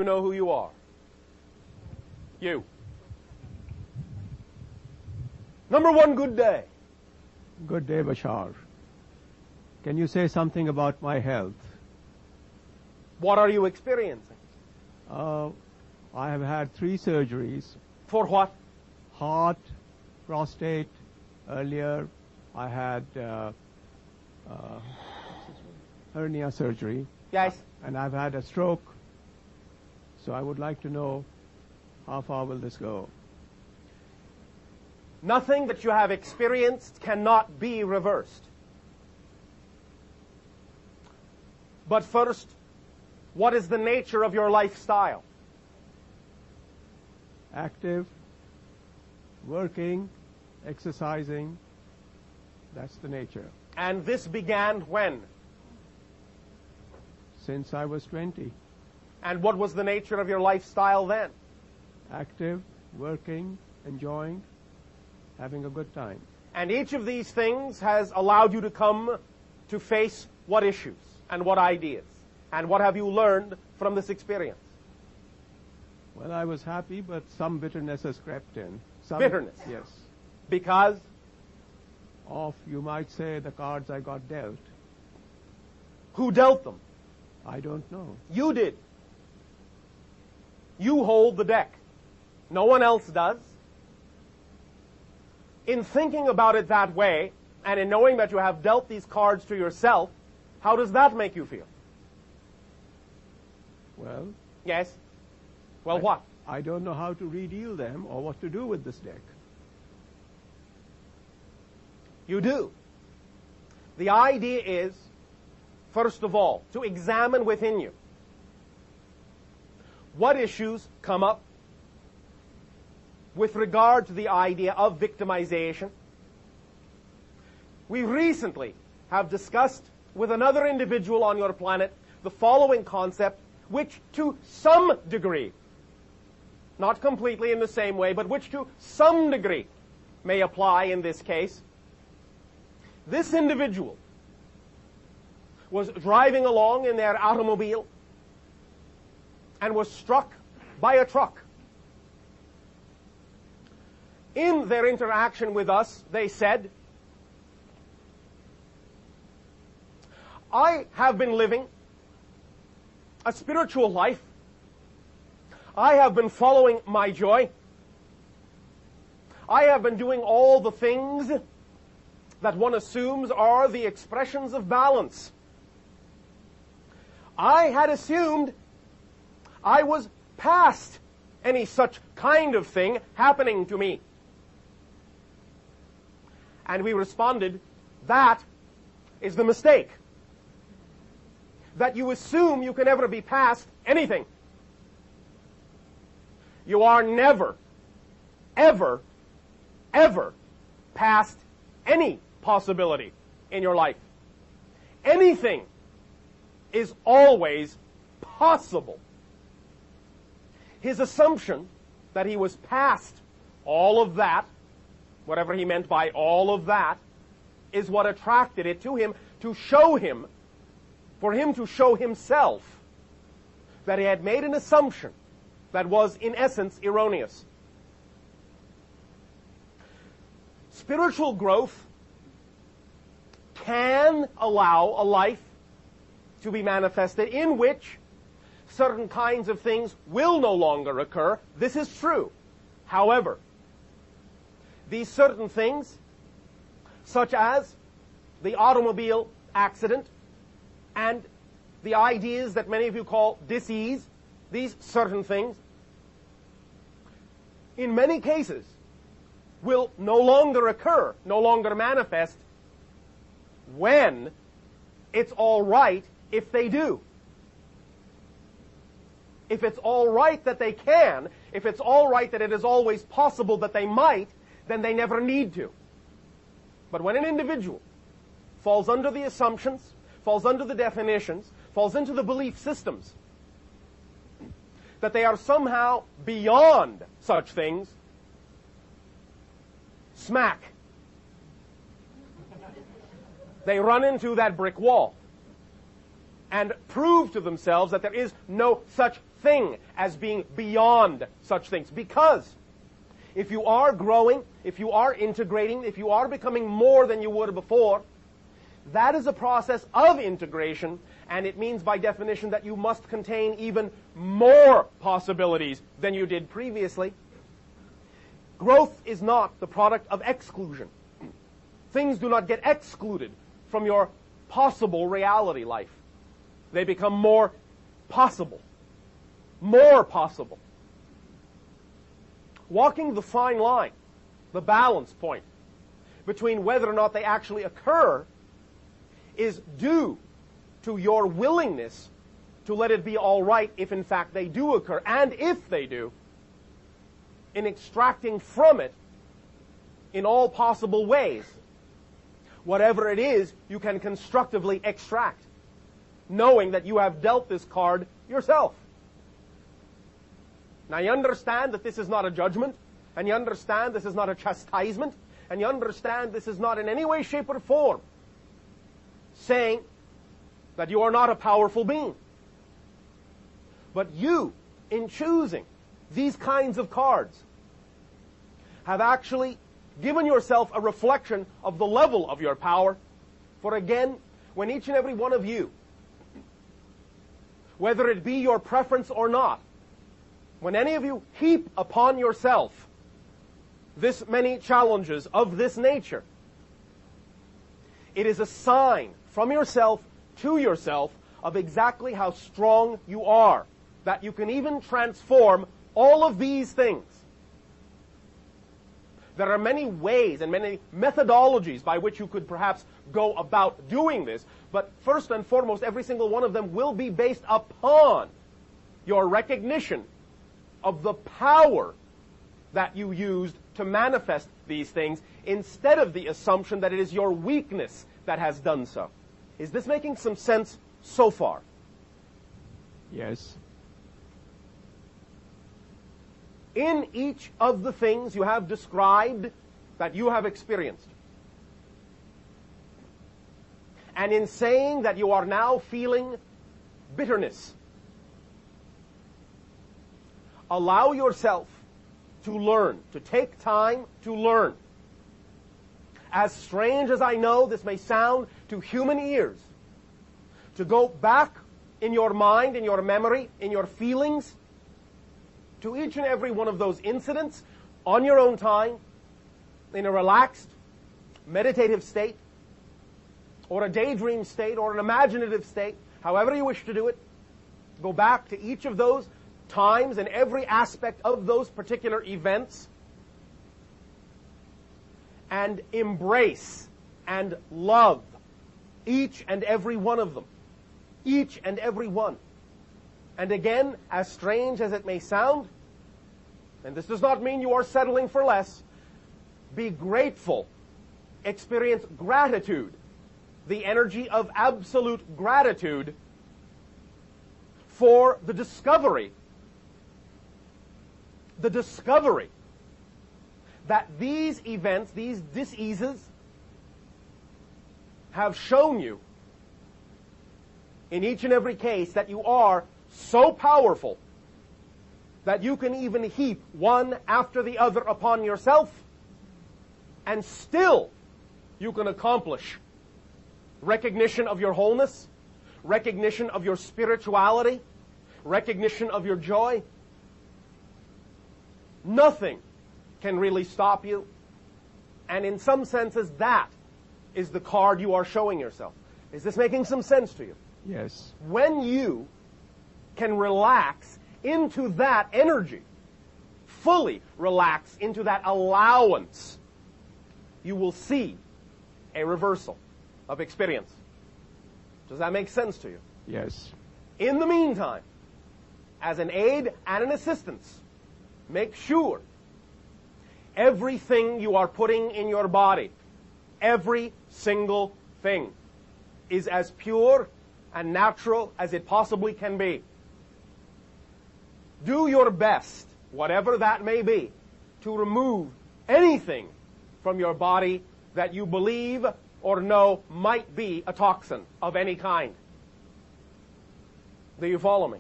You know who you are. You. Number one, good day. Good day, Bashar. Can you say something about my health? What are you experiencing? I have had 3 surgeries. For what? Heart, prostate. Earlier, I had hernia surgery. Yes. And I've had a stroke. So I would like to know how far will this go? Nothing that you have experienced cannot be reversed. But first, what is the nature of your lifestyle? Active, working, exercising. That's the nature. And this began when? Since I was 20. And what was the nature of your lifestyle then? Active, working, enjoying, having a good time. And each of these things has allowed you to come to face what issues and what ideas? And what have you learned from this experience? Well, I was happy, but some bitterness has crept in. Bitterness? Yes. Because? Of, you might say, the cards I got dealt. Who dealt them? I don't know. You did. You hold the deck. No one else does. In thinking about it that way, and in knowing that you have dealt these cards to yourself, how does that make you feel? Well... Yes? Well, what? I don't know how to redeal them or what to do with this deck. You do. The idea is, first of all, to examine within you what issues come up with regard to the idea of victimization. We recently have discussed with another individual on your planet the following concept, which to some degree, not completely in the same way, but which to some degree may apply in this case. This individual was driving along in their automobile and was struck by a truck. In their interaction with us, they said, I have been living a spiritual life. I have been following my joy. I have been doing all the things that one assumes are the expressions of balance. I had assumed I was past any such kind of thing happening to me. And we responded, that is the mistake. That you assume you can ever be past anything. You are never, ever, ever past any possibility in your life. Anything is always possible. His assumption that he was past all of that, whatever he meant by all of that, is what attracted it to him, to show him, for him to show himself that he had made an assumption that was, in essence, erroneous. Spiritual growth can allow a life to be manifested in which certain kinds of things will no longer occur. This is true. However, these certain things, such as the automobile accident and the ideas that many of you call dis-ease, these certain things, in many cases, will no longer occur, no longer manifest, when it's all right if they do. If it's all right that they can, if it's all right that it is always possible that they might, then they never need to. But when an individual falls under the assumptions, falls under the definitions, falls into the belief systems that they are somehow beyond such things, smack. They run into that brick wall and prove to themselves that there is no such thing as being beyond such things. Because if you are growing, if you are integrating, if you are becoming more than you were before, that is a process of integration, and it means by definition that you must contain even more possibilities than you did previously. Growth is not the product of exclusion. Things do not get excluded from your possible reality life. They become more possible. More possible. Walking the fine line, the balance point between whether or not they actually occur is due to your willingness to let it be all right if in fact they do occur, and if they do, in extracting from it in all possible ways whatever it is you can constructively extract, knowing that you have dealt this card yourself. Now you understand that this is not a judgment, and you understand this is not a chastisement, and you understand this is not in any way, shape, or form saying that you are not a powerful being. But you, in choosing these kinds of cards, have actually given yourself a reflection of the level of your power. For again, when each and every one of you, whether it be your preference or not, when any of you heap upon yourself this many challenges of this nature, it is a sign from yourself to yourself of exactly how strong you are, that you can even transform all of these things. There are many ways and many methodologies by which you could perhaps go about doing this, but first and foremost, every single one of them will be based upon your recognition of the power that you used to manifest these things, instead of the assumption that it is your weakness that has done so. Is this making some sense so far? Yes. In each of the things you have described that you have experienced, and in saying that you are now feeling bitterness, allow yourself to learn, to take time to learn. As strange as I know this may sound to human ears, to go back in your mind, in your memory, in your feelings, to each and every one of those incidents on your own time, in a relaxed, meditative state, or a daydream state, or an imaginative state, however you wish to do it. Go back to each of those times and every aspect of those particular events, and embrace and love each and every one of them. Each and every one. And again, as strange as it may sound, and this does not mean you are settling for less, be grateful. Experience gratitude. The energy of absolute gratitude for the discovery that these events, these diseases, have shown you in each and every case that you are so powerful that you can even heap one after the other upon yourself, and still you can accomplish recognition of your wholeness, recognition of your spirituality, recognition of your joy. Nothing can really stop you. And in some senses, that is the card you are showing yourself. Is this making some sense to you? Yes. When you can relax into that energy, fully relax into that allowance, you will see a reversal of experience. Does that make sense to you? Yes. In the meantime, as an aid and an assistance, make sure everything you are putting in your body, every single thing, is as pure and natural as it possibly can be. Do your best, whatever that may be, to remove anything from your body that you believe or know might be a toxin of any kind. Do you follow me?